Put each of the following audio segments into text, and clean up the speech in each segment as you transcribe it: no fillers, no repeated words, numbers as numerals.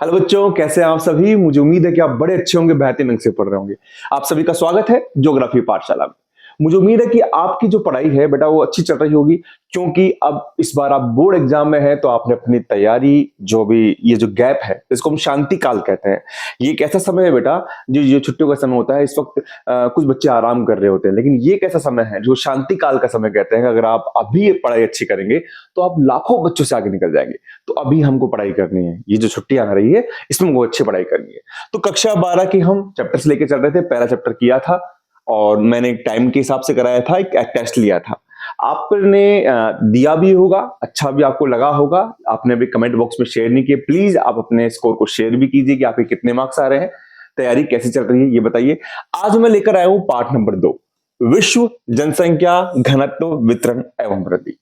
Hello बच्चों, कैसे हैं आप सभी। मुझे उम्मीद है कि आप बड़े अच्छे होंगे, बेहतरीन ढंग से पढ़ रहे होंगे। आप सभी का स्वागत है ज्योग्राफी पाठशाला में। मुझे उम्मीद है कि आपकी जो पढ़ाई है बेटा वो अच्छी चल रही होगी, क्योंकि अब इस बार आप बोर्ड एग्जाम में हैं तो आपने अपनी तैयारी, जो भी ये जो गैप है इसको हम शांति काल कहते हैं। ये एक ऐसा समय है बेटा जो छुट्टियों का समय होता है। इस वक्त कुछ बच्चे आराम कर रहे होते हैं, लेकिन ये एक ऐसा समय है जो शांति काल का समय कहते हैं। अगर आप अभी पढ़ाई अच्छी करेंगे तो आप लाखों बच्चों से आगे निकल जाएंगे। तो अभी हमको पढ़ाई करनी है, ये जो छुट्टियां आ रही है इसमें हमको अच्छी पढ़ाई करनी है। तो कक्षा 12 के हम चैप्टर्स लेके चल रहे थे। पहला चैप्टर किया था और मैंने टाइम के हिसाब से कराया था, एक टेस्ट लिया था। आपने दिया भी होगा, अच्छा भी आपको लगा होगा। आपने भी कमेंट बॉक्स में शेयर नहीं किया, प्लीज आप अपने स्कोर को शेयर भी कीजिए कि आपके कितने मार्क्स आ रहे हैं, तैयारी कैसी चल रही है ये बताइए। आज मैं लेकर आया हूं पाठ नंबर 2, विश्व जनसंख्या घनत्व वितरण एवं वृद्धि।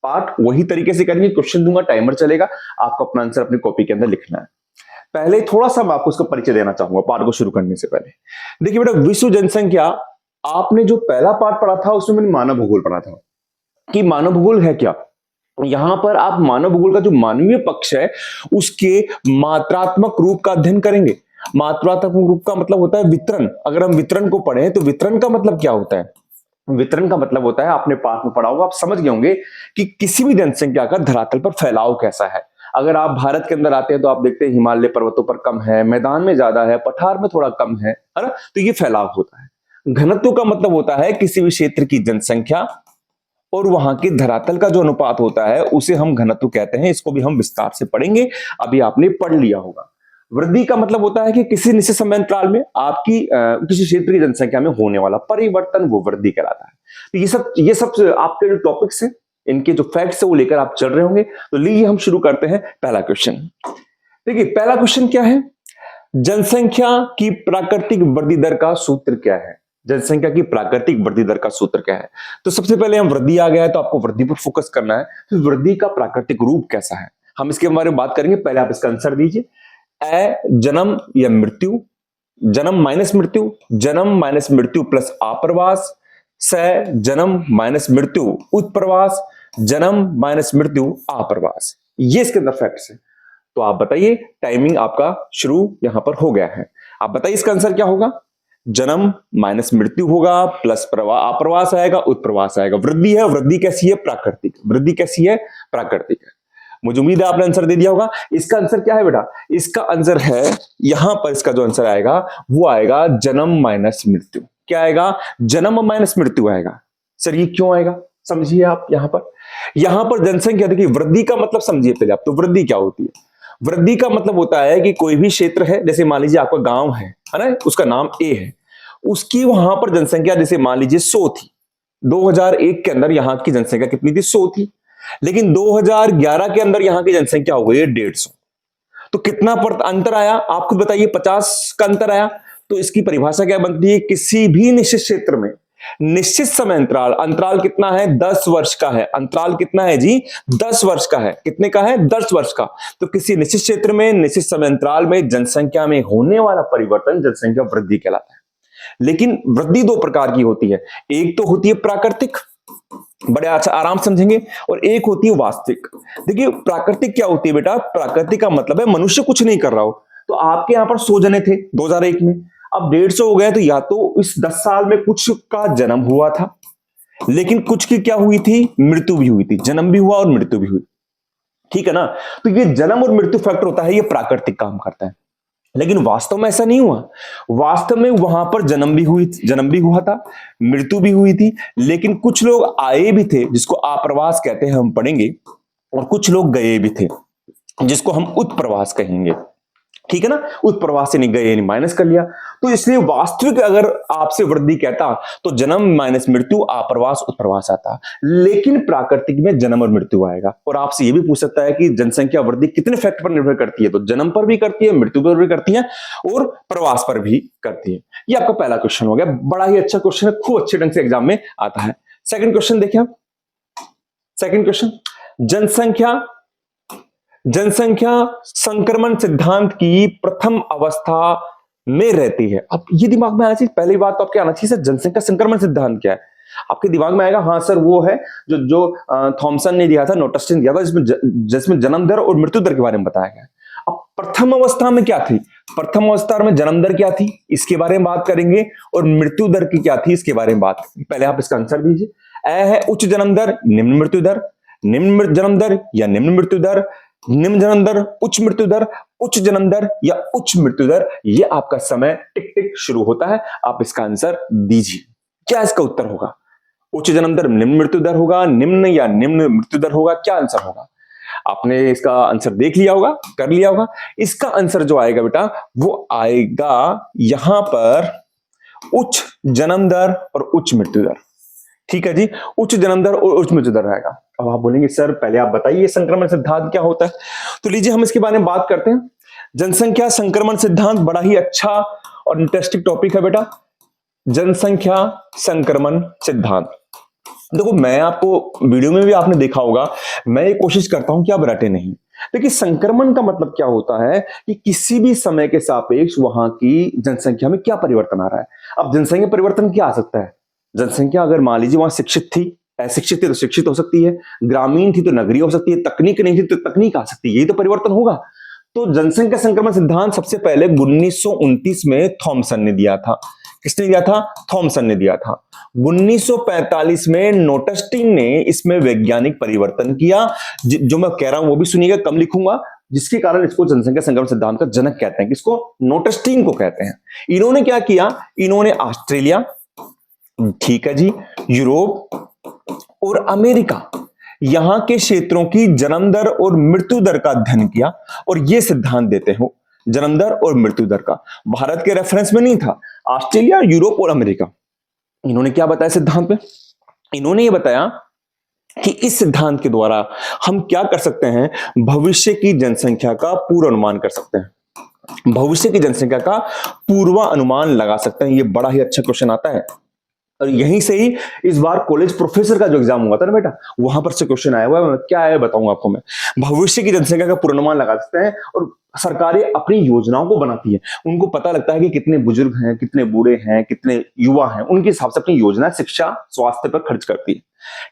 पार्ट वही तरीके से करेंगे, क्वेश्चन दूंगा, टाइमर चलेगा, आपको अपना आंसर अपनी कॉपी के अंदर लिखना है। पहले थोड़ा सा मैं आपको इसका परिचय देना चाहूंगा पार्ट को शुरू करने से पहले। देखिए बेटा, विश्व जनसंख्या, आपने जो पहला पार्ट पढ़ा था उसमें मैंने मानव भूगोल पढ़ा था कि मानव भूगोल है क्या। यहां पर आप मानव भूगोल का जो मानवीय पक्ष है उसके मात्रात्मक रूप का अध्ययन करेंगे। मात्रात्मक रूप का मतलब होता है वितरण। अगर हम वितरण को पढ़ें तो वितरण का मतलब क्या होता है? वितरण का मतलब होता है, आपने पाठ में पढ़ा होगा, आप समझ गए होंगे कि किसी भी जनसंख्या का धरातल पर फैलाव कैसा है। अगर आप भारत के अंदर आते हैं तो आप देखते हैं हिमालय पर्वतों पर कम है, मैदान में ज्यादा है, पठार में थोड़ा कम है ना। तो ये फैलाव होता है। घनत्व का मतलब होता है किसी भी क्षेत्र की जनसंख्या और वहां के धरातल का जो अनुपात होता है उसे हम घनत्व कहते हैं। इसको भी हम विस्तार से पढ़ेंगे, अभी आपने पढ़ लिया होगा। वृद्धि का मतलब होता है कि किसी निश्चित समय अंतराल में आपकी किसी क्षेत्र की जनसंख्या में होने वाला परिवर्तन, वो वृद्धि कहलाता है। तो ये सब आपके जो टॉपिक्स हैं, इनके जो फैक्ट्स है वो लेकर आप चल रहे होंगे। तो लीजिए हम शुरू करते हैं पहला क्वेश्चन। देखिए पहला क्वेश्चन क्या है, जनसंख्या की प्राकृतिक वृद्धि दर का सूत्र क्या है। जनसंख्या की प्राकृतिक वृद्धि दर का सूत्र क्या है? तो सबसे पहले हम वृद्धि आ गया है तो आपको वृद्धि पर फोकस करना है। तो वृद्धि का प्राकृतिक रूप कैसा है हम इसके बारे में बात करेंगे। पहले आप इसका आंसर दीजिए। जन्म या मृत्यु, जन्म माइनस मृत्यु, जन्म माइनस मृत्यु प्लस आप्रवास, जन्म माइनस मृत्यु उत्प्रवास, जन्म माइनस मृत्यु आप्रवास। ये इसके अंदर फैक्ट्स है। तो आप बताइए, टाइमिंग आपका शुरू यहां पर हो गया है। आप बताइए इसका आंसर क्या होगा। जन्म माइनस मृत्यु होगा प्लस आप्रवास आएगा, उत्प्रवास आएगा। वृद्धि है, वृद्धि कैसी है? प्राकृतिक। वृद्धि कैसी है? प्राकृतिक है। मुझे उम्मीद है आपने आंसर दे दिया होगा। इसका आंसर क्या है बेटा? इसका आंसर है, यहां पर इसका जो आंसर आएगा वो आएगा जन्म माइनस मृत्यु। क्या आएगा? जन्म माइनस मृत्यु आएगा। सर ये क्यों आएगा, समझिए आप। यहां पर जनसंख्या, देखिए वृद्धि का मतलब समझिए पहले आप। तो वृद्धि क्या होती है? वृद्धि का मतलब होता है कि कोई भी क्षेत्र है, जैसे मान लीजिए आपका गांव है ना, उसका नाम ए है, उसकी वहां पर जनसंख्या जैसे मान लीजिए 100 थी। 2001 के अंदर यहां की जनसंख्या कितनी थी? 100 थी। लेकिन 2011 के अंदर यहां की जनसंख्या हो गई है 150। तो कितना अंतर आया आप खुद बताइए? 50 का अंतर आया। तो इसकी परिभाषा क्या बनती है? किसी भी निश्चित क्षेत्र में निश्चित समय अंतराल, अंतराल कितना है? 10 वर्ष का है। अंतराल कितना है जी? 10 वर्ष का है। कितने का है? 10 वर्ष का। तो किसी निश्चित क्षेत्र में निश्चित समय अंतराल में जनसंख्या में होने वाला परिवर्तन जनसंख्या वृद्धि कहलाता है। लेकिन वृद्धि दो प्रकार की होती है। एक तो होती है प्राकृतिक, बड़े अच्छा आराम समझेंगे, और एक होती है वास्तविक। देखिए प्राकृतिक क्या होती है बेटा? प्राकृतिक का मतलब है मनुष्य कुछ नहीं कर रहा हो। तो आपके यहां पर 100 जने थे 2001 में, अब 150 हो गए। तो या तो इस 10 साल में कुछ का जन्म हुआ था, लेकिन कुछ की क्या हुई थी? मृत्यु भी हुई थी। जन्म भी हुआ और मृत्यु भी हुई, ठीक है ना। तो ये जन्म और मृत्यु फैक्टर होता है, ये प्राकृतिक काम करता है। लेकिन वास्तव में ऐसा नहीं हुआ। वास्तव में वहां पर जन्म भी हुआ था, मृत्यु भी हुई थी, लेकिन कुछ लोग आए भी थे जिसको आप्रवास कहते हैं, हम पढ़ेंगे, और कुछ लोग गए भी थे जिसको हम उत्प्रवास कहेंगे, ठीक है ना। उत्प्रवास से नहीं गए, नहीं माइनस कर लिया। तो इसलिए वास्तविक अगर आपसे वृद्धि कहता तो जन्म माइनस मृत्यु आप्रवास उत्प्रवास आता। लेकिन प्राकृतिक में जन्म और मृत्यु आएगा। और आपसे यह भी पूछ सकता है कि जनसंख्या वृद्धि कितने फैक्टर पर निर्भर करती है? तो जन्म पर भी करती है, मृत्यु पर भी करती है, और प्रवास पर भी करती है। ये आपका पहला क्वेश्चन हो गया। बड़ा ही अच्छा क्वेश्चन है, खूब अच्छे ढंग से एग्जाम में आता है। सेकंड क्वेश्चन देखिए आप। सेकंड क्वेश्चन, जनसंख्या संक्रमण सिद्धांत की प्रथम अवस्था में रहती है। अब ये दिमाग में आना चाहिए, पहली बात तो आपके आना चाहिए सर जनसंख्या संक्रमण सिद्धांत क्या है। आपके दिमाग में आएगा हाँ सर वो है जो जो थॉमसन ने दिया था, नोटस ने दिया था, जिसमें जन्म दर और मृत्यु दर के बारे में बताया गया। अब प्रथम अवस्था में क्या थी? प्रथम अवस्था में जन्म दर क्या थी, इसके बारे में बात करेंगे, और मृत्यु दर की क्या थी, इसके बारे में बात करेंगे। पहले आप इसका आंसर दीजिए। अ है उच्च जन्म दर, निम्न मृत्यु दर, निम्न जन्म दर या निम्न मृत्यु दर, निम्न जन्म दर, उच्च मृत्यु दर, उच्च जन्म दर या उच्च मृत्यु दर। ये आपका समय टिक टिक शुरू होता है, आप इसका आंसर दीजिए। क्या इसका उत्तर होगा? उच्च जन्म दर निम्न मृत्यु दर होगा, निम्न या निम्न मृत्यु दर होगा, क्या आंसर होगा? आपने इसका आंसर देख लिया होगा, कर लिया होगा। इसका आंसर जो आएगा बेटा, वो आएगा यहां पर उच्च जन्म दर और उच्च मृत्यु दर। ठीक है जी, उच्च जन्म दर और उच्च मृत्यु दर आएगा। अब आप बोलेंगे सर पहले आप बताइए संक्रमण सिद्धांत क्या होता है। तो लीजिए हम इसके बारे में बात करते हैं। जनसंख्या संक्रमण सिद्धांत बड़ा ही अच्छा और इंटरेस्टिंग टॉपिक है बेटा, जनसंख्या संक्रमण सिद्धांत। देखो मैं आपको वीडियो में भी आपने देखा होगा, मैं ये कोशिश करता हूं कि आप रटे नहीं। देखिए संक्रमण का मतलब क्या होता है कि किसी भी समय के सापेक्ष वहां की जनसंख्या में क्या परिवर्तन आ रहा है। अब जनसंख्या परिवर्तन क्या आ सकता है? जनसंख्या अगर मान लीजिए वहां शिक्षित थी, अशिक्षित थी तो शिक्षित हो सकती है, ग्रामीण थी तो नगरीय हो सकती है, तकनीक नहीं थी तो तकनीक आ सकती है, यही तो परिवर्तन होगा। तो जनसंख्या संक्रमण सिद्धांत सबसे पहले 1929 में थॉमसन ने दिया था। किसने दिया था? थॉमसन ने दिया था। 1945 में नोटस्टीन ने इसमें वैज्ञानिक परिवर्तन किया। जो मैं कह रहा हूं वो भी सुनिएगा, कम लिखूंगा, जिसके कारण इसको जनसंख्या संक्रमण सिद्धांत का जनक कहते हैं। किसको? नोटस्टीन को कहते हैं। इन्होंने क्या किया? इन्होंने ऑस्ट्रेलिया, ठीक है जी, यूरोप और अमेरिका, यहां के क्षेत्रों की जन्म दर और मृत्यु दर का अध्ययन किया और यह सिद्धांत देते हो जन्म दर और मृत्यु दर का। भारत के रेफरेंस में नहीं था, ऑस्ट्रेलिया, यूरोप और अमेरिका। इन्होंने क्या बताया सिद्धांत में? इन्होंने ये बताया कि इस सिद्धांत के द्वारा हम क्या कर सकते हैं, भविष्य की जनसंख्या का पूर्वानुमान कर सकते हैं। भविष्य की जनसंख्या का पूर्वानुमान लगा सकते हैं। ये बड़ा ही अच्छा क्वेश्चन आता है और यहीं से ही इस बार कॉलेज प्रोफेसर का जो एग्जाम हुआ था ना बेटा, वहां पर से क्वेश्चन आया हुआ है। क्या है बताऊंगा आपको मैं। भविष्य की जनसंख्या का पूर्वानुमान लगा सकते हैं और सरकारें अपनी योजनाओं को बनाती है। उनको पता लगता है कि कितने बुजुर्ग हैं, कितने बूढ़े हैं, कितने युवा हैं, उनके हिसाब से अपनी योजना शिक्षा स्वास्थ्य पर खर्च करती है।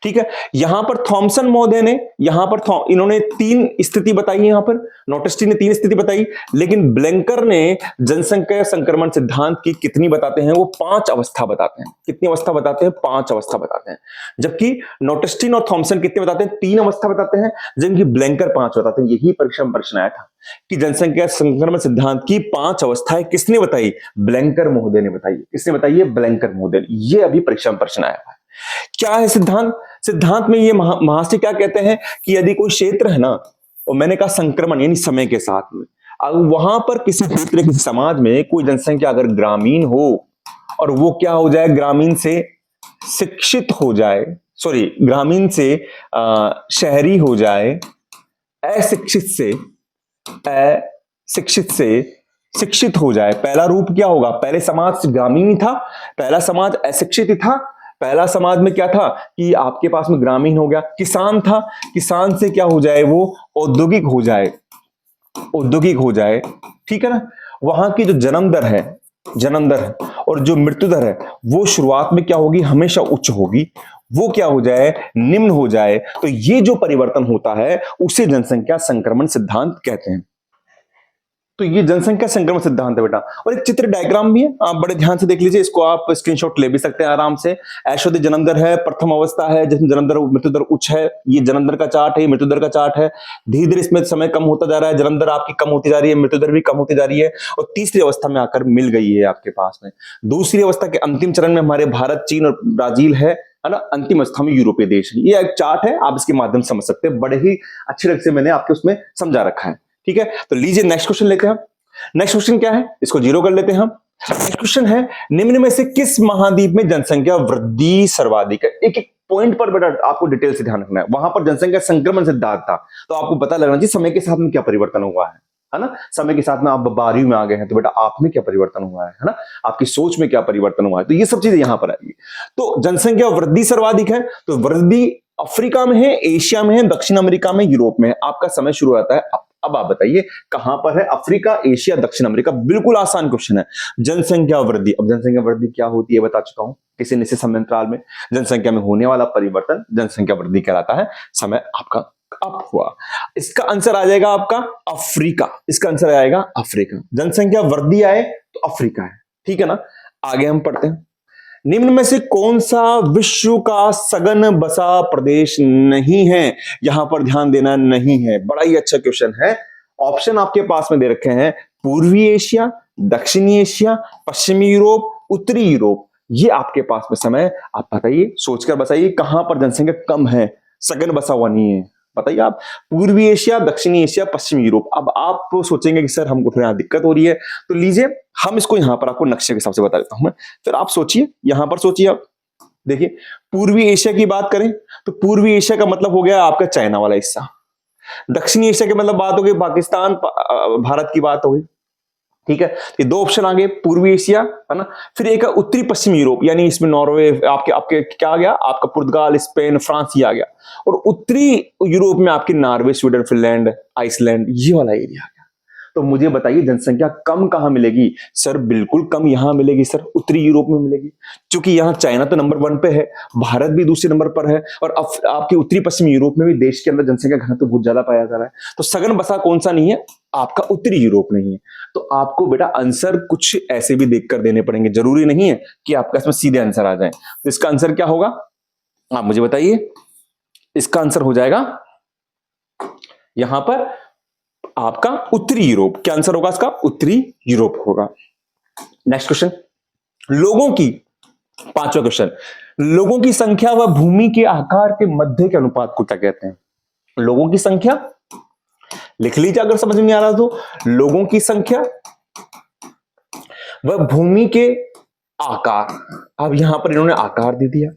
ठीक है, यहां पर थॉमसन महोदय ने यहां पर इन्होंने 3 स्थिति बताई है। यहां पर नोटस्टी ने 3 स्थिति बताई, लेकिन ब्लैंकर ने जनसंख्या संक्रमण सिद्धांत की कितनी बताते हैं? वो 5 अवस्था बताते हैं। कितनी अवस्था बताते हैं? 5 अवस्था बताते हैं। जबकि नोटस्टीन और थॉमसन कितने बताते हैं? 3 अवस्था बताते हैं, जबकि ब्लैंकर 5 बताते हैं। यही परीक्षा में प्रश्न आया था कि जनसंख्या संक्रमण सिद्धांत की 5 अवस्थाएं किसने बताई? ब्लैंकर महोदय ने बताई। किसने बताई? ब्लैंकर महोदय। ये अभी परीक्षा में प्रश्न आया है। क्या है सिद्धांत? सिद्धांत में ये महाशय क्या कहते हैं कि यदि कोई क्षेत्र है ना, और मैंने कहा संक्रमण यानी समय के साथ में, अब वहां पर किसी क्षेत्र, किसी समाज में कोई जनसंख्या अगर ग्रामीण हो और वो क्या हो जाए, ग्रामीण से शिक्षित हो जाए, सॉरी ग्रामीण से शहरी हो जाए, अशिक्षित से शिक्षित हो जाए। पहला रूप क्या होगा? पहले समाज ग्रामीण ही था, पहला समाज अशिक्षित ही था। पहला समाज में क्या था कि आपके पास में ग्रामीण हो गया, किसान था, किसान से क्या हो जाए, वो औद्योगिक हो जाए, औद्योगिक हो जाए। ठीक है ना। वहां की जो जन्म दर है और जो मृत्यु दर है वो शुरुआत में क्या होगी? हमेशा उच्च होगी। वो क्या हो जाए? निम्न हो जाए। तो ये जो परिवर्तन होता है उसे जनसंख्या संक्रमण सिद्धांत कहते हैं। तो ये जनसंख्या संक्रमण सिद्धांत है बेटा। और एक चित्र डायग्राम भी है, आप बड़े ध्यान से देख लीजिए, इसको आप स्क्रीनशॉट ले भी सकते हैं आराम से। ऐशोदी जन्म दर है, प्रथम अवस्था है जिसमें जन्म दर मृत्यु दर उच्च है। ये जन्म दर का चार्ट है, मृत्यु दर का चार्ट है। धीरे धीरे इसमें समय कम होता जा रहा है, जन्म दर आपकी कम होती जा रही है, मृत्यु दर भी कम होती जा रही है, और तीसरी अवस्था में आकर मिल गई है आपके पास में। दूसरी अवस्था के अंतिम चरण में हमारे भारत, चीन और ब्राजील है ना। अंतिम अवस्था में यूरोपीय देश है। ये एक चार्ट है, आप इसके माध्यम से समझ सकते हैं। बड़े ही अच्छे ढंग से मैंने आपके उसमें समझा रखा है। ठीक है, तो लीजिए नेक्स्ट क्वेश्चन लेते हैं। नेक्स्ट क्वेश्चन क्या है, इसको 0 कर लेते हैं हम। नेक्स्ट क्वेश्चन है, निम्न में से किस महाद्वीप में जनसंख्या वृद्धि सर्वाधिक है? एक एक पॉइंट पर बेटा आपको डिटेल से ध्यान रखना है। वहां पर जनसंख्या संक्रमण सिद्धांत था, तो आपको पता लगना चाहिए समय के साथ में क्या परिवर्तन हुआ है ना। समय के साथ में आप 12वीं में आ गए हैं, तो बेटा आप में क्या परिवर्तन हुआ है ना, आपकी सोच में क्या परिवर्तन हुआ है, तो ये सब चीजें यहां पर आएगी। तो जनसंख्या वृद्धि सर्वाधिक है, तो वृद्धि अफ्रीका में है, एशिया में है, दक्षिण अमेरिका में, यूरोप में है। आपका समय शुरू होता है अब आप बताइए कहां पर है? अफ्रीका, एशिया, दक्षिण अमेरिका। बिल्कुल आसान क्वेश्चन है। जनसंख्या वृद्धि, अब जनसंख्या वृद्धि क्या होती है बता चुका हूं किसी निश्चित समय अंतराल में। जनसंख्या में होने वाला परिवर्तन जनसंख्या वृद्धि कहलाता है। समय आपका अब हुआ। इसका आंसर आ जाएगा आपका अफ्रीका। इसका आंसर आएगा अफ्रीका। जनसंख्या वृद्धि आए तो अफ्रीका है, ठीक है ना। आगे हम पढ़ते हैं, निम्न में से कौन सा विश्व का सघन बसा प्रदेश नहीं है। यहां पर ध्यान देना नहीं है, बड़ा ही अच्छा क्वेश्चन है। ऑप्शन आपके पास में दे रखे हैं, पूर्वी एशिया, दक्षिणी एशिया, पश्चिमी यूरोप, उत्तरी यूरोप। ये आपके पास में समय, आप बताइए, सोचकर बताइए कहां पर जनसंख्या कम है, सघन बसा हुआ नहीं है। बताइए आप, पूर्वी एशिया, दक्षिणी एशिया, पश्चिमी यूरोप। अब आप सोचेंगे कि सर हमको थोड़ा दिक्कत हो रही है, तो लीजिए हम इसको यहां पर आपको नक्शे के हिसाब से बता देता हूं मैं, फिर आप सोचिए, यहां पर सोचिए आप। देखिए, पूर्वी एशिया की बात करें तो पूर्वी एशिया का मतलब हो गया आपका चाइना वाला हिस्सा। दक्षिणी एशिया के मतलब बात हो गई पाकिस्तान, भारत की बात हो गई, ठीक है। ये दो ऑप्शन आ गए, पूर्वी एशिया, है ना। फिर एक उत्तरी पश्चिमी यूरोप, यानी इसमें नॉर्वे, आपके आपके क्या आ गया, आपका पुर्तगाल, स्पेन, फ्रांस, ये आ गया। और उत्तरी यूरोप में आपके नॉर्वे, स्वीडन, फिनलैंड, आइसलैंड, ये वाला एरिया आ गया। तो मुझे बताइए जनसंख्या कम कहां मिलेगी। सर बिल्कुल कम यहां मिलेगी सर, उत्तरी यूरोप में मिलेगी, क्योंकि यहां चाइना तो नंबर 1 पे है, भारत भी दूसरे नंबर पर है, और आपके उत्तरी पश्चिमी यूरोप में भी देश के अंदर जनसंख्या घनत्व बहुत ज्यादा पाया जा रहा है। तो सघन बसा कौन सा नहीं है, आपका उत्तरी यूरोप नहीं है। तो आपको बेटा आंसर कुछ ऐसे भी देखकर देने पड़ेंगे, जरूरी नहीं है कि आपका इसमें सीधे आंसर आ जाए। तो इसका आंसर क्या होगा, आप मुझे बताइए। इसका आंसर हो जाएगा यहां पर आपका उत्तरी यूरोप। क्या आंसर होगा इसका, उत्तरी यूरोप होगा। नेक्स्ट क्वेश्चन, लोगों की, 5वां क्वेश्चन, लोगों की संख्या व भूमि के आकार के मध्य के अनुपात को क्या कहते हैं। लोगों की संख्या लिख लीजिए अगर समझ में नहीं आ रहा तो, लोगों की संख्या व भूमि के आकार। अब यहां पर इन्होंने आकार दे दिया,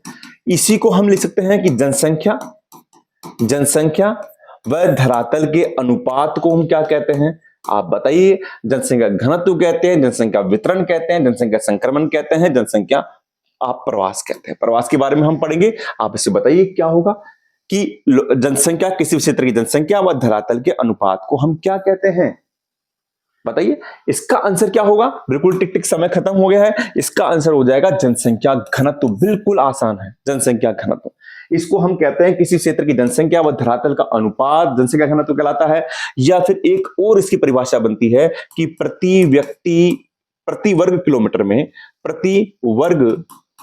इसी को हम लिख सकते हैं कि जनसंख्या, जनसंख्या व धरातल के अनुपात को हम क्या कहते हैं, आप बताइए। जनसंख्या घनत्व कहते हैं, जनसंख्या वितरण कहते हैं, जनसंख्या संक्रमण कहते हैं, जनसंख्या आप प्रवास कहते हैं। प्रवास के बारे में हम पढ़ेंगे, आप इसे बताइए क्या होगा कि जनसंख्या, किसी क्षेत्र की जनसंख्या व धरातल के अनुपात को हम क्या कहते हैं, बताइए। इसका आंसर क्या होगा, बिल्कुल टिक टिक समय खत्म हो गया है। इसका आंसर हो जाएगा जनसंख्या घनत्व। बिल्कुल आसान है, जनसंख्या घनत्व। इसको हम कहते हैं किसी क्षेत्र की जनसंख्या व धरातल का अनुपात जनसंख्या घनत्व कहलाता है। या फिर एक और इसकी परिभाषा बनती है कि प्रति व्यक्ति प्रति वर्ग किलोमीटर में, प्रति वर्ग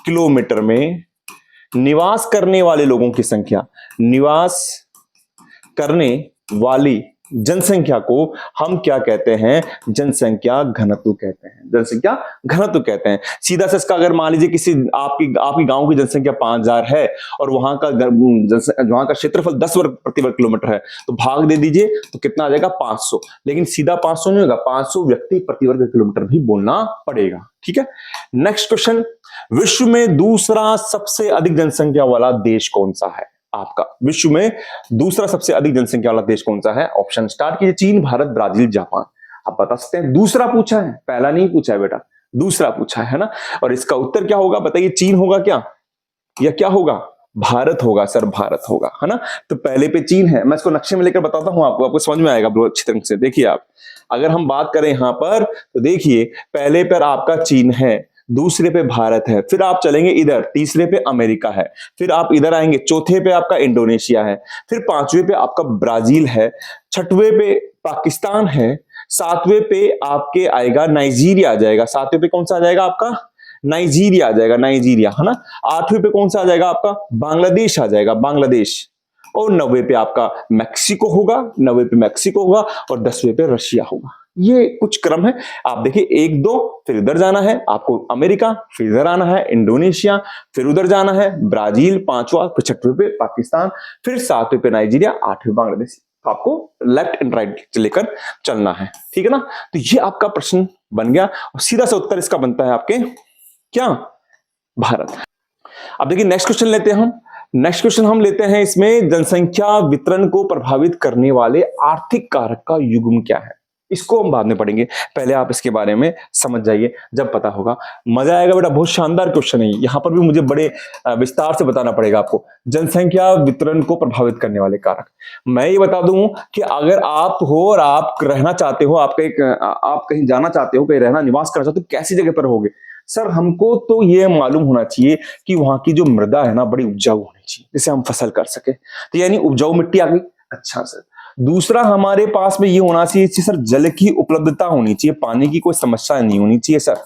किलोमीटर में निवास करने वाले लोगों की संख्या, निवास करने वाली जनसंख्या को हम क्या कहते हैं, जनसंख्या घनत्व कहते हैं, जनसंख्या घनत्व कहते हैं। सीधा से इसका अगर मान लीजिए किसी आपकी गांव की जनसंख्या 5000 है और वहां का क्षेत्रफल 10 वर्ग प्रति वर्ग किलोमीटर है, तो भाग दे दीजिए तो कितना आ जाएगा, 500। लेकिन सीधा 500 नहीं होगा, 500 व्यक्ति प्रति वर्ग किलोमीटर भी बोलना पड़ेगा, ठीक है। नेक्स्ट क्वेश्चन, विश्व में दूसरा सबसे अधिक जनसंख्या वाला देश कौन सा है आपका, विश्व में दूसरा सबसे अधिक जनसंख्या वाला देश कौन सा है। ऑप्शन स्टार्ट कीजिए, चीन, भारत, ब्राजील, जापान। आप बता सकते हैं, दूसरा पूछा है, पहला नहीं पूछा है बेटा, दूसरा पूछा है ना। और इसका उत्तर क्या होगा बताइए, चीन होगा क्या, या क्या होगा, भारत होगा सर, भारत होगा, है ना। तो पहले पे चीन है, मैं इसको नक्शे में लेकर बताता हूं आपको समझ में आएगा बहुत अच्छी तरह से। देखिए आप, अगर हम बात करें यहां पर तो देखिए, पहले पर आपका चीन है, दूसरे पे भारत है, फिर आप चलेंगे इधर, तीसरे पे अमेरिका है, फिर आप इधर आएंगे, चौथे पे आपका इंडोनेशिया है, फिर पांचवें पे आपका ब्राजील है, छठवें पे पाकिस्तान है, सातवें पे आपके आएगा नाइजीरिया आ जाएगा, सातवें पे कौन सा आ जाएगा आपका, नाइजीरिया आ जाएगा, नाइजीरिया, है ना। आठवें पे कौन सा आ जाएगा आपका, बांग्लादेश आ जाएगा, बांग्लादेश। और 90 पे आपका मैक्सिको होगा, 90 पे मैक्सिको होगा, और 10वें पे रशिया होगा। ये कुछ क्रम है, आप देखिए 1 2, फिर इधर जाना है आपको अमेरिका, फिर इधर आना है इंडोनेशिया, फिर उधर जाना है ब्राजील, 5वां, फिर 6वें पे पाकिस्तान, फिर 7वें पे नाइजीरिया, 8वें बांग्लादेश। आपको लेफ्ट एंड राइट लेकर चलना है, ठीक है ना। तो ये आपका प्रश्न बन गया, और सीधा सा उत्तर इसका बनता है आपके क्या, भारत। अब देखिए नेक्स्ट क्वेश्चन लेते हैं हम। नेक्स्ट क्वेश्चन हम लेते हैं इसमें, जनसंख्या वितरण को प्रभावित करने वाले आर्थिक कारक का युग्म क्या है। इसको हम बाद में पढ़ेंगे, पहले आप इसके बारे में समझ जाइए, जब पता होगा मजा आएगा बेटा। बहुत शानदार क्वेश्चन है, यहां पर भी मुझे बड़े विस्तार से बताना पड़ेगा आपको। जनसंख्या वितरण को प्रभावित करने वाले कारक, मैं ये बता दूं कि अगर आप हो और आप रहना चाहते हो, आप कहीं जाना चाहते हो, कहीं रहना निवास करना चाहते हो, कैसी जगह पर होगे सर, हमको तो ये मालूम होना चाहिए कि वहां की जो मृदा है ना, बड़ी उपजाऊ होनी चाहिए, जिससे हम फसल कर सके। तो यानी उपजाऊ मिट्टी आ गई, अच्छा सर, दूसरा हमारे पास में ये होना चाहिए सर, जल की उपलब्धता होनी चाहिए, पानी की कोई समस्या नहीं होनी चाहिए सर।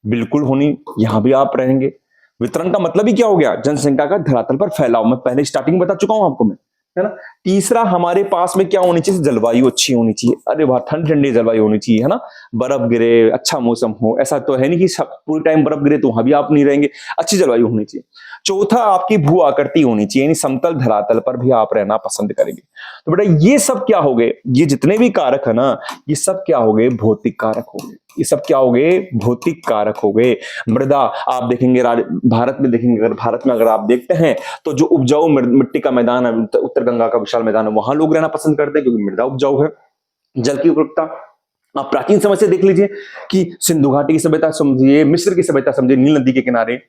बिल्कुल होनी, यहां भी आप रहेंगे। वितरण का मतलब ही क्या हो गया, जनसंख्या का धरातल पर फैलाव, मैं पहले स्टार्टिंग में बता चुका हूं आपको मैं, है ना। तीसरा हमारे पास में क्या होनी चाहिए, जलवायु अच्छी होनी चाहिए। अरे वाह, ठंडी ठंडी जलवायु होनी चाहिए, है ना। बर्फ गिरे, अच्छा मौसम हो, ऐसा तो है नहीं कि पूरी टाइम बर्फ गिरे तो वहां भी आप नहीं रहेंगे। अच्छी जलवायु होनी चाहिए। चौथा, आपकी भू आकृति होनी चाहिए, यानी समतल धरातल पर भी आप रहना पसंद करेंगे। तो बेटा ये सब क्या हो गए, ये जितने भी कारक है ना, ये सब क्या हो गए, भौतिक कारक हो गए। ये सब क्या हो गए, भौतिक कारक हो गए। मृदा, आप देखेंगे भारत में देखेंगे, अगर भारत में अगर आप देखते हैं तो जो उपजाऊ मिट्टी का मैदान है, उत्तर गंगा का विशाल मैदान है, वहां लोग रहना पसंद करते हैं क्योंकि मृदा उपजाऊ है। जल की उपलब्धता, आप प्राचीन समय से देख लीजिए कि सिंधु घाटी की सभ्यता समझिए, मिस्र की सभ्यता समझिए, नील नदी के किनारे,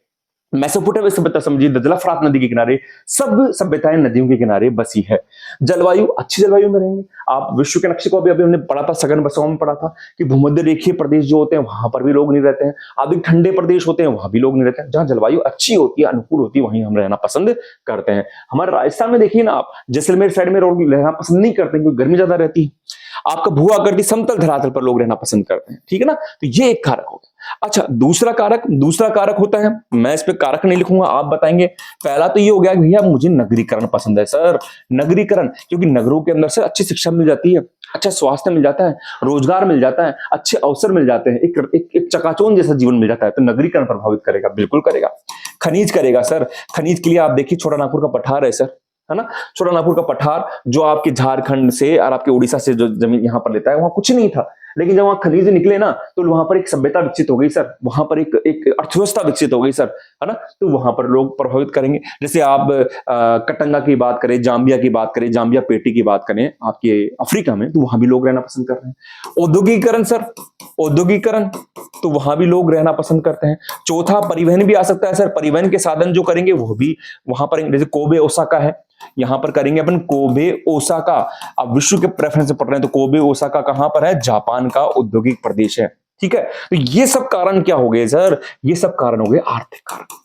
मेसोपोटामिया सभ्यता समझिए, दजला फरात नदी के किनारे, सब सभ्यताएं नदियों के किनारे बसी है। जलवायु, अच्छी जलवायु में रहेंगे आप। विश्व के नक्शे को अभी अभी हमने पढ़ा था, सघन बसाओं में पढ़ा था कि भूमध्य रेखीय प्रदेश जो होते हैं वहां पर भी लोग नहीं रहते हैं, अधिक ठंडे प्रदेश होते हैं वहां भी लोग नहीं रहते हैं। जहां जलवायु अच्छी होती है, अनुकूल होती है, वहीं हम रहना पसंद करते हैं। हमारे राजस्थान में देखिए ना आप, जैसलमेर साइड में लोग रहना पसंद नहीं करते क्योंकि गर्मी ज्यादा रहती है। आपका भू आकृति समतल धरातल पर लोग रहना पसंद करते हैं, ठीक है ना। तो ये एक कारक हो गया। अच्छा, दूसरा कारक होता है, मैं इस पे कारक नहीं लिखूंगा, आप बताएंगे। पहला तो ये हो गया भैया मुझे नगरीकरण पसंद है सर। नगरीकरण, क्योंकि नगरों के अंदर से अच्छी शिक्षा मिल जाती है, अच्छा स्वास्थ्य मिल जाता है, रोजगार मिल जाता है, अच्छे अवसर मिल जाते हैं, एक चकाचौंध जैसा जीवन मिल जाता है। तो नगरीकरण प्रभावित करेगा, बिल्कुल करेगा। खनिज करेगा सर। खनिज के लिए आप देखिए छोटा नागपुर का पठार है सर, है ना। छोटा नागपुर का पठार जो आपके झारखंड से और आपके उड़ीसा से जो जमीन यहां पर लेता है, वहां कुछ नहीं था, लेकिन जब वहां खनिज निकले ना तो वहां पर एक सभ्यता विकसित हो गई सर, वहां पर एक अर्थव्यवस्था विकसित हो गई सर, है ना। तो वहां पर लोग प्रभावित करेंगे। जैसे आप कटंगा की बात करें, जाम्बिया की बात करें, जाम्बिया पेटी की बात करें आपके अफ्रीका में, तो वहां भी लोग रहना पसंद कर रहे हैं। औद्योगिकरण सर, औद्योगिकरण, तो वहां भी लोग रहना पसंद करते हैं। चौथा, परिवहन भी आ सकता है सर। परिवहन के साधन जो करेंगे वो भी वहां पर, जैसे कोबे ओसाका है, यहां पर करेंगे अपन कोबे ओसाका। अब विश्व के प्रेफरेंस से पढ़ रहे हैं तो कोबे ओसाका कहां पर है, जापान का औद्योगिक प्रदेश है, ठीक है। तो ये सब कारण क्या हो गए सर, ये सब कारण हो गए आर्थिक कारण।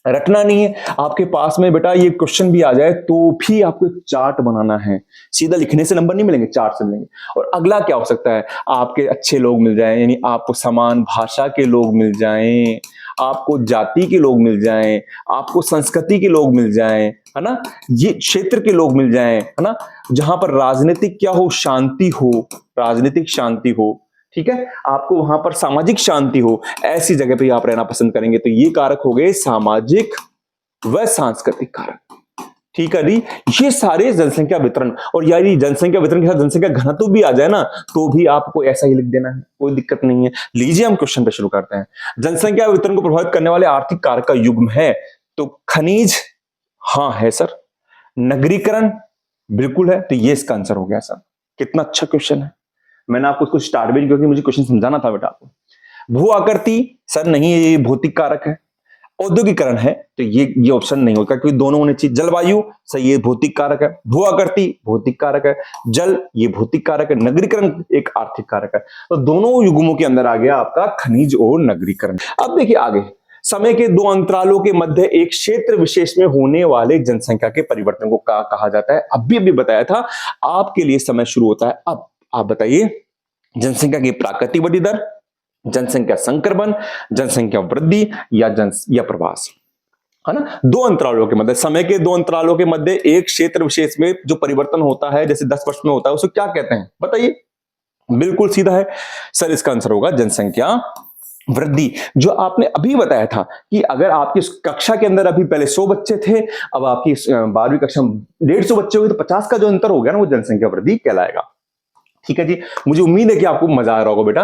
रटना नहीं है आपके पास में बेटा, ये क्वेश्चन भी आ जाए तो भी आपको एक चार्ट बनाना है। सीधा लिखने से नंबर नहीं मिलेंगे, चार्ट से मिलेंगे। और अगला क्या हो सकता है, आपके अच्छे लोग मिल जाएं, यानी आपको समान भाषा के लोग मिल जाएं, आपको जाति के लोग मिल जाएं, आपको संस्कृति के लोग मिल जाएं, है ना, ये क्षेत्र के लोग मिल जाएं, है ना, जहां पर राजनीतिक क्या हो, शांति हो, राजनीतिक शांति हो, ठीक है, आपको वहां पर सामाजिक शांति हो, ऐसी जगह पे आप रहना पसंद करेंगे। तो ये कारक हो गए सामाजिक व सांस्कृतिक कारक, ठीक है जी। ये सारे जनसंख्या वितरण, और यार जनसंख्या वितरण के साथ जनसंख्या घनत्व भी आ जाए ना तो भी आपको ऐसा ही लिख देना है, कोई दिक्कत नहीं है। लीजिए हम क्वेश्चन पे शुरू करते हैं। जनसंख्या वितरण को प्रभावित करने वाले आर्थिक कारक का युग्म है, तो खनिज, हाँ है सर। नगरीकरण, बिल्कुल है। तो ये इसका आंसर हो गया सर। कितना अच्छा क्वेश्चन है, मैंने आपको उसको स्टार्ट भी क्योंकि मुझे क्वेश्चन समझाना था बेटा आपको। भू आकृति सर नहीं है, ये भौतिक कारक है। औद्योगिकरण है तो ये ऑप्शन नहीं होगा क्योंकि दोनों होने चाहिए। जलवायु सही, ये भौतिक कारक है। भू आकृति भौतिक कारक है। जल ये भौतिक कारक है। नगरीकरण एक आर्थिक कारक है। तो दोनों युग्मों के अंदर आ गया आपका खनिज और नगरीकरण। अब देखिए आगे, समय के दो अंतरालों के मध्य एक क्षेत्र विशेष में होने वाले जनसंख्या के परिवर्तन को कहा जाता है। अभी बताया था आपके लिए समय शुरू होता है। अब आप बताइए, जनसंख्या की प्राकृतिक वृद्धि दर, जनसंख्या संक्रमण, जनसंख्या वृद्धि या प्रवास, है ना। दो अंतरालों के मध्य, समय के दो अंतरालों के मध्य एक क्षेत्र विशेष में जो परिवर्तन होता है, जैसे 10 वर्ष में होता है, उसे क्या कहते हैं बताइए। बिल्कुल सीधा है सर, इसका आंसर होगा जनसंख्या वृद्धि। जो आपने अभी बताया था कि अगर आपकी कक्षा के अंदर अभी पहले 100 बच्चे थे, अब आपकी 12वीं कक्षा में 150 बच्चे हुए, तो 50 का जो अंतर हो गया ना, वो जनसंख्या वृद्धि कहलाएगा। ठीक है जी, मुझे उम्मीद है कि आपको मजा आ रहा होगा बेटा,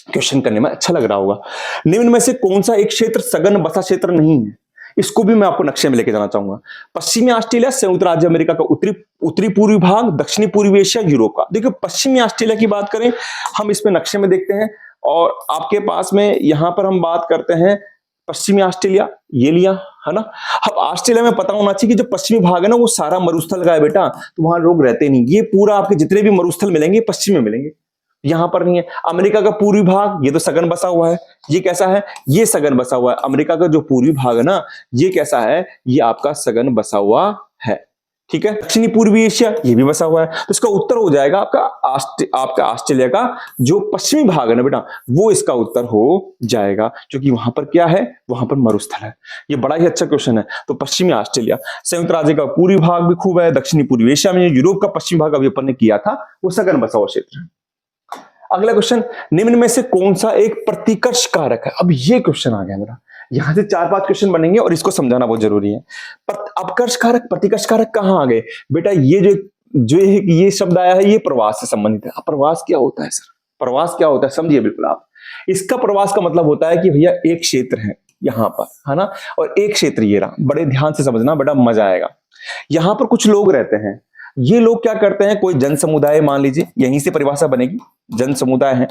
क्वेश्चन करने में अच्छा लग रहा होगा। निम्न में से कौन सा एक क्षेत्र सघन बसा क्षेत्र नहीं है, इसको भी मैं आपको नक्शे में लेके जाना चाहूंगा। पश्चिमी ऑस्ट्रेलिया, संयुक्त राज्य अमेरिका का उत्तरी पूर्वी भाग, दक्षिणी पूर्वी एशिया, यूरोप का। देखिए पश्चिमी ऑस्ट्रेलिया की बात करें हम, इसमें नक्शे में देखते हैं, और आपके पास में यहां पर हम बात करते हैं पश्चिमी ऑस्ट्रेलिया, ये लिया, है ना। अब ऑस्ट्रेलिया में पता होना चाहिए कि जो पश्चिमी भाग है ना, वो सारा मरुस्थल का है बेटा, तो वहां लोग रहते नहीं। ये पूरा आपके जितने भी मरुस्थल मिलेंगे पश्चिम में मिलेंगे, यहां पर नहीं है। अमेरिका का पूर्वी भाग, ये तो सघन बसा हुआ है। ये कैसा है, ये सघन बसा हुआ है। अमेरिका का जो पूर्वी भाग है ना, ये कैसा है, ये आपका सघन बसा हुआ है। ठीक है। दक्षिणी पूर्वी एशिया ये भी बसा हुआ है, तो इसका उत्तर हो जाएगा आपका ऑस्ट्रेलिया का जो पश्चिमी भाग है ना बेटा, वो इसका उत्तर हो जाएगा, क्योंकि वहां पर क्या है, वहां पर मरुस्थल है। ये बड़ा ही अच्छा क्वेश्चन है। तो पश्चिमी ऑस्ट्रेलिया, संयुक्त राज्य का पूर्वी भाग भी खूब है, दक्षिणी पूर्वी एशिया में यूरोप का पश्चिमी भाग अभी अपन ने किया था, वो सघन बसा हुआ क्षेत्र है। अगला क्वेश्चन, निम्न में से कौन सा एक प्रतिकर्ष कारक है? अब ये क्वेश्चन आ गया मेरा, यहां से 4-5 क्वेश्चन बनेंगे और इसको समझाना बहुत जरूरी है। अपकर्ष कारक, प्रतिकर्ष कारक कहां आ गए बेटा? ये जो ये शब्द आया है, ये प्रवास से संबंधित है। अब प्रवास क्या होता है सर? प्रवास क्या होता है समझिए बिल्कुल आप। इसका प्रवास का मतलब होता है कि भैया एक क्षेत्र है यहां पर, है ना, और एक क्षेत्र ये रहा, बड़े ध्यान से समझना, बड़ा मजा आएगा। यहां पर कुछ लोग रहते हैं, ये लोग क्या करते हैं, कोई जन समुदाय मान लीजिए, यहीं से परिभाषा बनेगी, जन समुदाय है।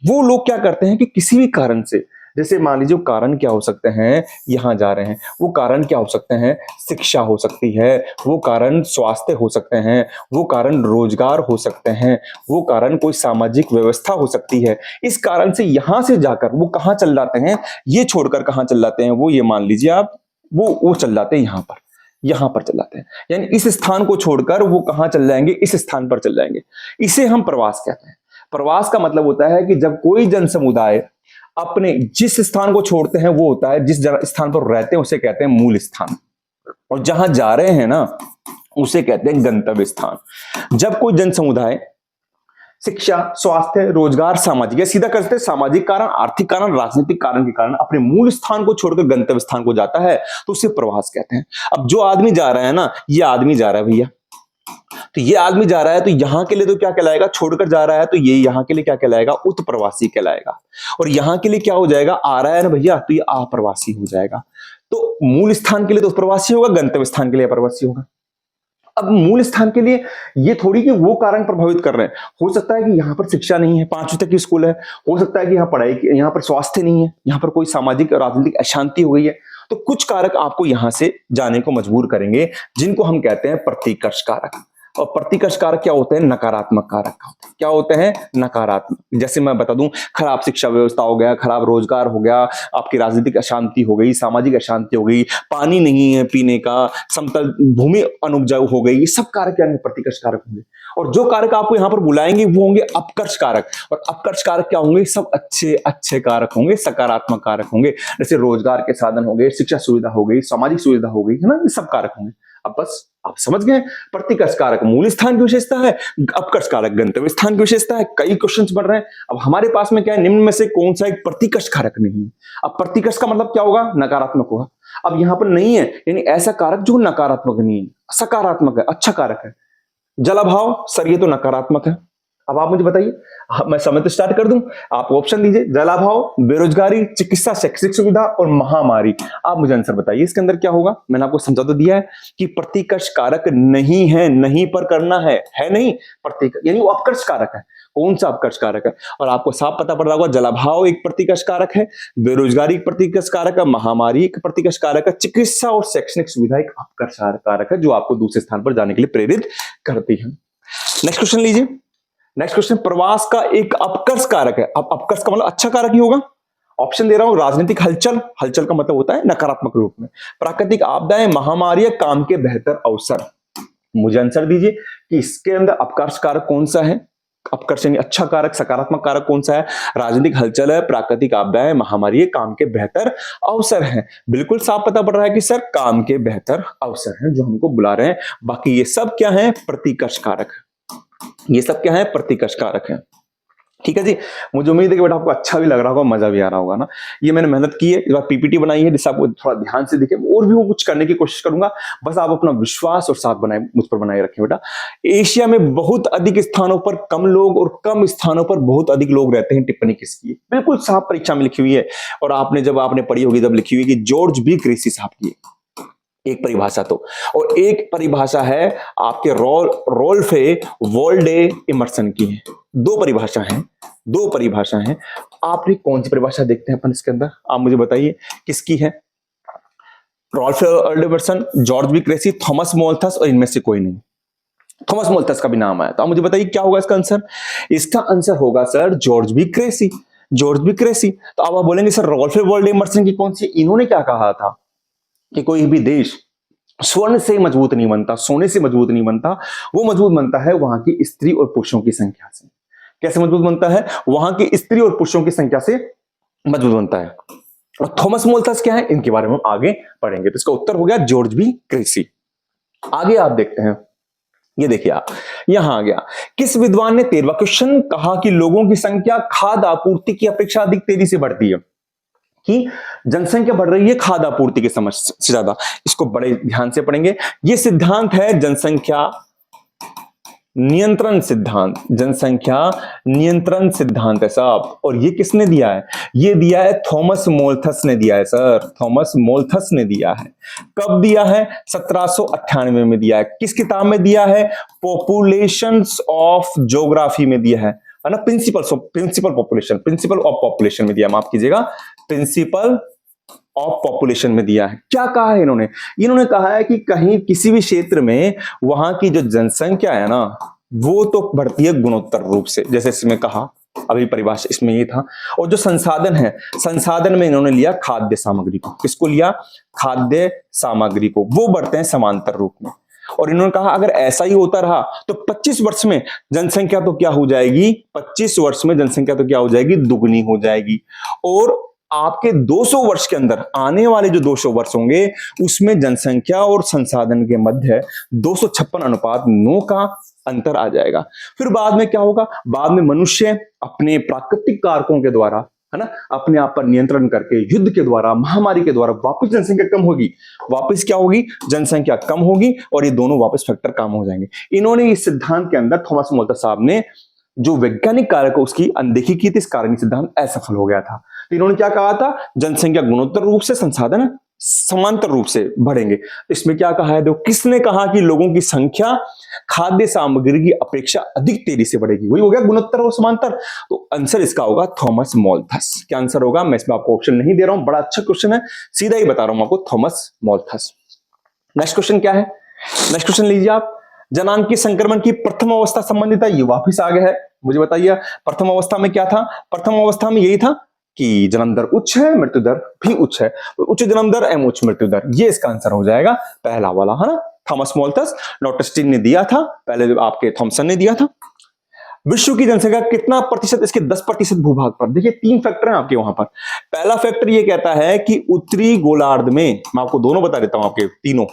वो लोग क्या करते हैं कि किसी भी कारण से, जैसे मान लीजिए कारण क्या हो सकते हैं, यहां जा रहे हैं, वो कारण क्या हो सकते हैं, शिक्षा हो सकती है, वो कारण स्वास्थ्य हो सकते हैं, वो कारण रोजगार हो सकते हैं, वो कारण कोई सामाजिक व्यवस्था हो सकती है। इस कारण से यहां से जाकर वो कहां चल जाते हैं, ये छोड़कर कहां चल जाते हैं, वो ये मान लीजिए आप, वो चल जाते हैं यहां पर चल जाते हैं, यानी इस स्थान को छोड़कर वो कहां चल जाएंगे, इस स्थान पर चल जाएंगे। इसे हम प्रवास कहते हैं। प्रवास का मतलब होता है कि जब कोई जन समुदाय अपने जिस स्थान को छोड़ते हैं, वो होता है जिस स्थान पर रहते हैं उसे कहते हैं मूल स्थान, और जहां जा रहे हैं ना उसे कहते हैं गंतव्य स्थान। जब कोई जन समुदाय शिक्षा, स्वास्थ्य, रोजगार, सामाजिक, या सीधा करते हैं सामाजिक कारण, आर्थिक कारण, राजनीतिक कारण के कारण अपने मूल स्थान को छोड़कर गंतव्य स्थान को जाता है, तो उसे प्रवास कहते हैं। अब जो आदमी जा रहा है ना, ये आदमी जा रहा है भैया, तो ये आदमी जा रहा है, तो यहां के लिए तो क्या कहलाएगा, छोड़कर जा रहा है, तो ये यहां के लिए क्या कहलाएगा, उत्प्रवासी कहलाएगा। और यहां के लिए क्या हो जाएगा, आ रहा है ना भैया, तो ये अप्रवासी हो जाएगा। तो मूल स्थान के लिए तो उत्प्रवासी होगा, गंतव्य स्थान के लिए अप्रवासी होगा। अब मूल स्थान के लिए ये थोड़ी कि वो कारण प्रभावित कर रहे हैं, हो सकता है कि यहां पर शिक्षा नहीं है, 5वीं तक की स्कूल है, हो सकता है कि यहाँ पढ़ाई, यहाँ पर स्वास्थ्य नहीं है, यहाँ पर कोई सामाजिक और राजनीतिक अशांति हो गई है, तो कुछ कारक आपको यहां से जाने को मजबूर करेंगे, जिनको हम कहते हैं प्रतिकर्ष कारक। और प्रतिकर्ष कारक क्या होते हैं, नकारात्मक कारक क्या होते हैं, नकारात्मक। जैसे मैं बता दूं, खराब शिक्षा व्यवस्था हो गया, खराब रोजगार हो गया, आपकी राजनीतिक अशांति हो गई, सामाजिक अशांति हो गई, पानी नहीं है पीने का, समतल भूमि अनुपजाऊ हो गई, ये सब कारक क्या है, प्रतिकर्ष कारक होंगे। और जो कारक आपको यहां पर बुलाएंगे वो होंगे अपकर्ष कारक। और अपकर्ष कारक क्या होंगे, सब अच्छे अच्छे कारक होंगे, सकारात्मक कारक होंगे, जैसे रोजगार के साधन हो गए, शिक्षा सुविधा हो गई, सामाजिक सुविधा हो गई, है ना, ये सब कारक होंगे। अब बस आप समझ गए, प्रतिकर्ष कारक मूल स्थान की विशेषता है, अपकर्ष कारक गंतव्य स्थान की विशेषता है। कई क्वेश्चंस बन रहे हैं। अब हमारे पास में क्या है, निम्न में से कौन सा एक प्रतिकर्ष कारक नहीं है। अब प्रतिकर्ष का मतलब क्या होगा, नकारात्मक होगा। अब यहां पर नहीं है, यानी ऐसा कारक जो नकारात्मक नहीं है, सकारात्मक है, अच्छा कारक है। जलाभाव सर, ये तो नकारात्मक है। अब आप मुझे बताइए, मैं समय तो स्टार्ट कर दूं, आप ऑप्शन दीजिए, जलाभाव, बेरोजगारी, चिकित्सा, शैक्षिक सुविधा और महामारी। आप मुझे आंसर बताइए, इसके अंदर क्या होगा। मैंने आपको समझा तो दिया है कि प्रतिकर्ष कारक नहीं है, नहीं पर करना है नहीं, प्रतिकर्ष यानी वो अपकर्ष कारक है। कौन सा अपकर्ष कारक है, और आपको साफ पता पड़ रहा होगा, जलाभाव एक प्रतिकर्ष कारक है, बेरोजगारी एक प्रतिकर्ष कारक है, महामारी एक प्रतिकर्ष कारक है, चिकित्सा और शैक्षणिक सुविधा एक अपकर्ष कारक है, जो आपको दूसरे स्थान पर जाने के लिए प्रेरित करती है। नेक्स्ट क्वेश्चन लीजिए। नेक्स्ट क्वेश्चन, प्रवास का एक अपकर्ष कारक है। अब अपकर्ष का मतलब अच्छा कारक ही होगा। ऑप्शन दे रहा हूं, राजनीतिक हलचल, हलचल का मतलब होता है नकारात्मक रूप में, प्राकृतिक आपदाएं, महामारी, काम के बेहतर अवसर। मुझे आंसर दीजिए कि इसके अंदर अपकर्ष कारक कौन सा है, अपकर्ष यानी अच्छा कारक, सकारात्मक कारक कौन सा है। राजनीतिक हलचल है, प्राकृतिक आपदाएं, महामारी, काम के बेहतर अवसर हैं। बिल्कुल साफ पता पड़ रहा है कि सर काम के बेहतर अवसर हैं जो हमको बुला रहे हैं। बाकी ये सब क्या है, प्रतिकर्ष कारक, ये सब क्या है, प्रतिकर्ष कारक है। ठीक है जी, मुझे उम्मीद है कि बेटा आपको अच्छा भी लग रहा होगा, मजा भी आ रहा होगा ना। ये मैंने मेहनत की है, इस बार पीपीटी बनाई है जिससे आपको थोड़ा ध्यान से दिखे, और भी वो कुछ करने की कोशिश करूंगा। बस आप अपना विश्वास और साथ बनाए, मुझ पर बनाए रखें बेटा। एशिया में बहुत अधिक स्थानों पर कम लोग और कम स्थानों पर बहुत अधिक लोग रहते हैं, टिप्पणी किसकी है, बिल्कुल साफ परीक्षा में लिखी हुई है। और आपने जब आपने पढ़ी होगी तब लिखी हुई कि जॉर्ज बी क्रेसी साहब की एक परिभाषा तो, और एक परिभाषा है आपके रोल्फे वॉल्डे इमर्सन की है। दो परिभाषा हैं। आपने कौन सी परिभाषा देखते हैं अपन इसके अंदर, आप मुझे बताइए किसकी है। Ralph Waldo Emerson, George B Cressey, Thomas Malthus, और इनमें से कोई नहीं। थॉमस मोल्थस का भी नाम आया, तो आप मुझे बताइए क्या होगा इसका आंसर। इसका आंसर होगा sir George B Cressey, George B Cressey. तो अब आप बोलेंगे सर रोल्फे वॉल्डे इमर्सन की कौन सी, इन्होंने क्या कहा था कि कोई भी देश स्वर्ण से मजबूत नहीं बनता, सोने से मजबूत नहीं बनता, वो मजबूत बनता है वहां की स्त्री और पुरुषों की संख्या से। कैसे मजबूत बनता है? वहां की स्त्री और पुरुषों की संख्या से मजबूत बनता है। और थॉमस मोल्थस क्या है, इनके बारे में हम आगे पढ़ेंगे। तो इसका उत्तर हो गया जॉर्ज बी क्रेसी। आगे आप देखते हैं, ये देखिए आप, यहां आ गया, किस विद्वान ने 13वां क्वेश्चन कहा कि लोगों की संख्या खाद्य आपूर्ति की अपेक्षा अधिक तेजी से बढ़ती है, कि जनसंख्या बढ़ रही है खाद्य आपूर्ति की समझ से ज्यादा। इसको बड़े ध्यान से पढ़ेंगे। ये सिद्धांत है जनसंख्या नियंत्रण सिद्धांत, जनसंख्या नियंत्रण सिद्धांत है साहब। और ये किसने दिया है? ये दिया है थॉमस मोल्थस ने दिया है सर, थॉमस मोल्थस ने दिया है। कब दिया है? 1798 में दिया है। किस किताब में दिया है? पॉपुलेशंस ऑफ ज्योग्राफी में दिया है ना, प्रिंसिपल ऑफ पॉपुलेशन में दिया, माफ कीजिएगा, प्रिंसिपल ऑफ पॉपुलेशन में दिया है। क्या कहा है इन्होंने? इन्होंने कहा है कि कहीं किसी भी क्षेत्र में वहां की जो जनसंख्या है ना, वो तो बढ़ती है गुणोत्तर रूप से, जैसे इसमें कहा, अभी परिभाषा इसमें ये था। और जो संसाधन है, संसाधन में इन्होंने लिया खाद्य सामग्री को। किसको लिया? खाद्य सामग्री को। वो बढ़ते हैं समांतर रूप में। और इन्होंने कहा अगर ऐसा ही होता रहा तो 25 वर्ष में जनसंख्या तो क्या हो जाएगी, 25 वर्ष में जनसंख्या तो क्या हो जाएगी, दुगनी हो जाएगी। और आपके 200 वर्ष के अंदर, आने वाले जो 200 वर्ष होंगे, उसमें जनसंख्या और संसाधन के मध्य 256:9 का अंतर आ जाएगा। फिर बाद में क्या होगा? बाद में मनुष्य अपने प्राकृतिक कारकों के द्वारा, है ना, अपने आप पर नियंत्रण करके, युद्ध के द्वारा, महामारी के द्वारा वापस जनसंख्या कम होगी। वापस क्या होगी? जनसंख्या कम होगी और ये दोनों वापस फैक्टर कम हो जाएंगे। इन्होंने इस सिद्धांत के अंदर, थॉमस मोल्थस साहब ने जो वैज्ञानिक कारक है उसकी अनदेखी की थी। इस कारण सिद्धांत असफल हो गया था। तो इन्होंने क्या कहा था? जनसंख्या गुणोत्तर रूप से, संसाधन समांतर रूप से बढ़ेंगे। इसमें क्या कहा है? देखो, किसने कहा कि लोगों की संख्या खाद्य सामग्री की अपेक्षा अधिक तेजी से बढ़ेगी? वही हो गया गुणोत्तर और समांतर। तो आंसर इसका होगा थॉमस मोल्थस। क्या आंसर होगा? मैं इसमें आपको ऑप्शन नहीं दे रहा हूं, बड़ा अच्छा क्वेश्चन है, सीधा ही बता रहा हूं आपको, थॉमस मोल्थस। नेक्स्ट क्वेश्चन क्या है? नेक्स्ट क्वेश्चन लीजिए आप। जनांग की संक्रमण की प्रथम अवस्था संबंधित है, ये वापिस आ गया है। मुझे बताइए प्रथम अवस्था में क्या था? प्रथम अवस्था में यही था कि जन्म दर उच्च है, मृत्यु दर भी उच्च है, उच्च जन्म दर एवं उच्च मृत्यु दर। ये इसका आंसर हो जाएगा पहला वाला, है ना, थॉमस मोल्थस। नॉटस्टीन ने दिया था पहले, आपके थॉमसन ने दिया था। विश्व की जनसंख्या कितना प्रतिशत? इसके 10% भूभाग पर। देखिए 3 फैक्टर हैं आपके वहां पर। पहला फैक्टर ये कहता है कि उत्तरी गोलार्ध में, मैं आपको दोनों बता देता हूं, आपके तीनों,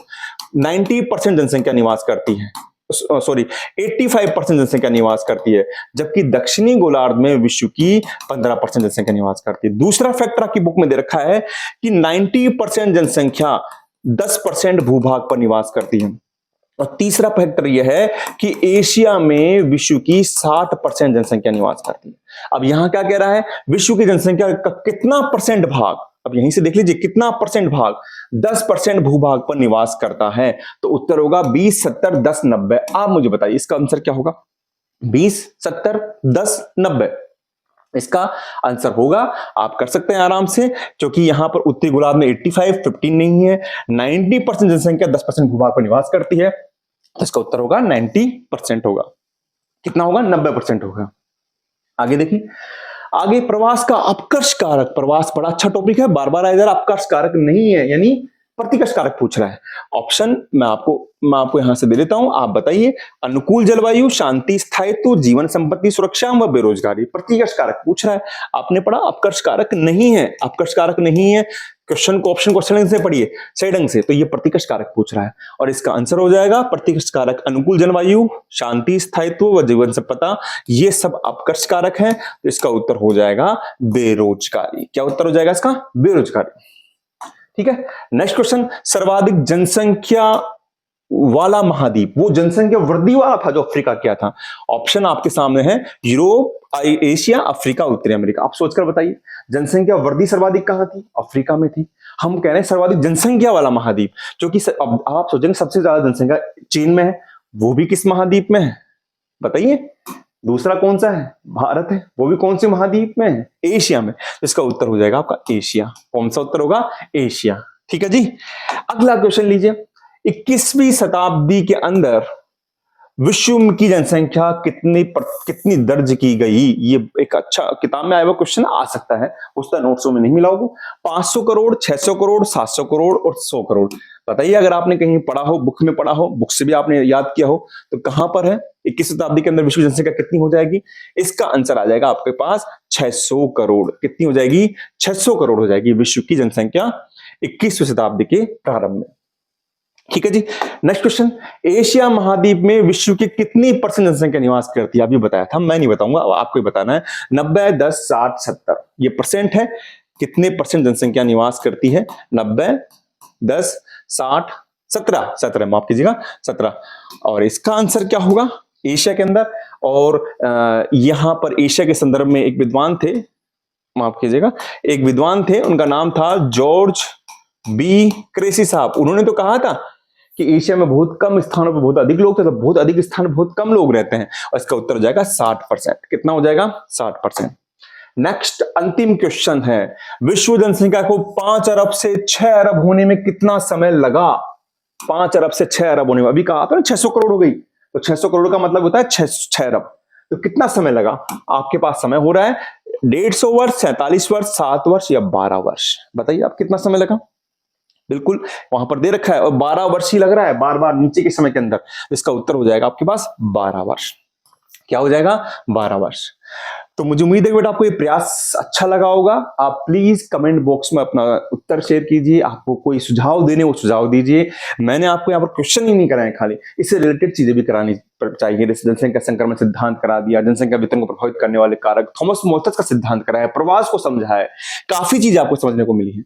90% जनसंख्या निवास करती है, सॉरी 85% जनसंख्या निवास करती है, जबकि दक्षिणी गोलार्ध में विश्व की 15% जनसंख्या निवास करती है। दूसरा फैक्टर आपकी बुक में दे रखा है कि 90% जनसंख्या 10% भूभाग पर निवास करती है। और तीसरा फैक्टर यह है कि एशिया में विश्व की 60% जनसंख्या निवास करती है। अब यहां क्या कह रहा है? विश्व की जनसंख्या का कितना परसेंट भाग, अब यहीं से देख लीजिए, कितना परसेंट भाग 10% भूभाग पर निवास करता है। तो उत्तर होगा 20, 70, 10, 90। आप मुझे बताइए इसका आंसर क्या होगा? 20, 70, 10, 90 इसका आंसर होगा। आप कर सकते हैं आराम से, क्योंकि यहां पर उत्तरी गोलार्ध में 85, 15 नहीं है, 90% जनसंख्या 10% भूभाग पर निवास करती है। तो इसका उत्तर होगा 90% होगा। कितना होगा? 90% होगा। आगे देखिए, आगे प्रवास का अपकर्ष कारक। प्रवास बड़ा अच्छा टॉपिक है, बार बार इधर अपकर्ष कारक नहीं है, यानी प्रतिकर्ष कारक पूछ रहा है। ऑप्शन मैं आपको यहां से दे देता हूं, आप बताइए। अनुकूल जलवायु, शांति, स्थायित्व, जीवन संपत्ति, सुरक्षा व बेरोजगारी। प्रतिकर्ष कारक पूछ रहा है। आपने पढ़ा अपकर्ष कारक नहीं है, अपकर्ष कारक नहीं है। क्वेश्चन को ऑप्शन क्वेश्चन से पढ़िए सही ढंग से, तो ये प्रतिकर्ष कारक पूछ रहा है और इसका आंसर हो जाएगा प्रतिकर्ष कारक। अनुकूल जलवायु, शांति, स्थायित्व व जीवन संपदा, ये सब अपकर्ष कारक हैं। तो इसका उत्तर हो जाएगा बेरोजगारी। क्या उत्तर हो जाएगा इसका? बेरोजगारी। ठीक है। नेक्स्ट क्वेश्चन, सर्वाधिक जनसंख्या वाला महाद्वीप, वो जनसंख्या वृद्धि वाला था जो अफ्रीका क्या था? ऑप्शन आपके सामने है, यूरोप, एशिया, अफ्रीका, उत्तरी अमेरिका। आप सोचकर बताइए, जनसंख्या वृद्धि सर्वाधिक कहां थी? अफ्रीका में थी। हम कह रहे हैं सर्वाधिक जनसंख्या वाला महाद्वीप, क्योंकि अब आप सोचेंगे सबसे ज्यादा जनसंख्या चीन में है, वो भी किस महाद्वीप में है बताइए? दूसरा कौन सा है? भारत है, वो भी कौन से महाद्वीप में है? एशिया में। इसका उत्तर हो जाएगा आपका एशिया। कौन सा उत्तर होगा? एशिया। ठीक है जी। अगला क्वेश्चन लीजिए, 21वीं शताब्दी के अंदर विश्व की जनसंख्या कितनी दर्ज की गई? ये एक अच्छा किताब में आया हुआ क्वेश्चन आ सकता है, उसका नोट्सों में नहीं मिला होगा। 500 करोड़, 600 करोड़, 700 करोड़ और 100 करोड़। बताइए, अगर आपने कहीं पढ़ा हो, बुक में पढ़ा हो, बुक से भी आपने याद किया हो, तो कहां पर है 21वीं शताब्दी के अंदर विश्व जनसंख्या कितनी हो जाएगी? इसका आंसर आ जाएगा आपके पास 600 करोड़। कितनी हो जाएगी? 600 करोड़ हो जाएगी विश्व की जनसंख्या 21वीं शताब्दी के प्रारंभ में। ठीक है जी। नेक्स्ट क्वेश्चन, एशिया महाद्वीप में विश्व की कितनी परसेंट जनसंख्या निवास करती है? अभी बताया था, मैं नहीं बताऊंगा, आपको ही बताना है। 90, 10, 60, 70 ये परसेंट है। कितने परसेंट जनसंख्या निवास करती है? 90, 10, 60, 17, 17 माफ कीजिएगा, 17। और इसका आंसर क्या होगा एशिया के अंदर? और यहां पर एशिया के संदर्भ में एक विद्वान थे, माफ कीजिएगा, एक विद्वान थे, उनका नाम था जॉर्ज बी क्रेसी साहब। उन्होंने तो कहा था कि एशिया में बहुत कम स्थानों पर बहुत अधिक लोग थे, तो बहुत अधिक स्थान पर बहुत कम लोग रहते हैं, और इसका उत्तर हो जाएगा 60%। कितना हो जाएगा? 60%। नेक्स्ट अंतिम क्वेश्चन है, विश्व जनसंख्या को 5 अरब से 6 अरब होने में कितना समय लगा? 5 अरब से 6 अरब होने में, अभी कहा था ना 600 करोड़ हो गई, तो 600 करोड़ का मतलब होता है 6 अरब। तो कितना समय लगा? आपके पास समय हो रहा है 150 वर्ष, 47 वर्ष, 7 वर्ष या 12 वर्ष। बताइए आप कितना समय लगा? बिल्कुल वहां पर दे रखा है, और 12 वर्ष ही लग रहा है बार बार नीचे के समय के अंदर। इसका उत्तर हो जाएगा आपके पास 12 वर्ष। क्या हो जाएगा? 12 वर्ष। तो मुझे उम्मीद है कि बेटा आपको ये प्रयास अच्छा लगा होगा। आप प्लीज कमेंट बॉक्स में अपना उत्तर शेयर कीजिए, आपको कोई सुझाव देने वो सुझाव दीजिए। मैंने आपको यहाँ पर क्वेश्चन ही नहीं कराए, खाली इससे रिलेटेड चीजें भी करानी चाहिए। जैसे जनसंख्या संक्रमण सिद्धांत करा दिया, जनसंख्या वितरण को प्रभावित करने वाले कारक, थॉमस मोल्थस का सिद्धांत कराया, प्रवास को समझा है, काफी चीजें आपको समझने को मिली है।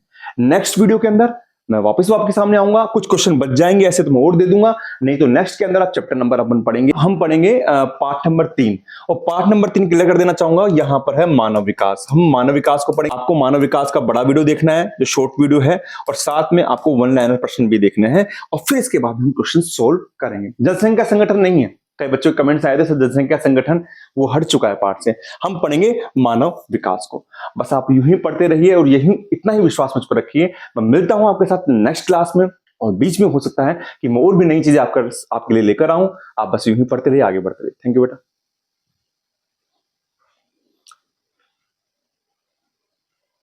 नेक्स्ट वीडियो के अंदर मैं वापस आपके सामने आऊंगा, कुछ क्वेश्चन बच जाएंगे ऐसे तो मैं और दे दूंगा, नहीं तो नेक्स्ट के अंदर आप चैप्टर नंबर अपन पढ़ेंगे, हम पढ़ेंगे पार्ट नंबर 3। और पार्ट नंबर 3 क्लियर कर देना चाहूंगा, यहां पर है मानव विकास। हम मानव विकास को पढ़ेंगे। आपको मानव विकास का बड़ा वीडियो देखना है जो शॉर्ट वीडियो है, और साथ में आपको वन लाइनर प्रश्न भी देखने हैं, और फिर इसके बाद हम क्वेश्चन सोल्व करेंगे। जनसंख्या संगठन नहीं है, कई बच्चों के कमेंट्स आए थे सर जनसंख्या संगठन वो हट चुका है पार्ट से, हम पढ़ेंगे मानव विकास को। बस आप यूं ही पढ़ते रहिए और यही इतना ही विश्वास मुझ पर रखिए। मैं मिलता हूं आपके साथ नेक्स्ट क्लास में, और बीच में हो सकता है कि मैं और भी नई चीजें आपके लिए लेकर आऊं। आप बस यूं ही पढ़ते रहिए, आगे बढ़ते रहिए। थैंक यू बेटा।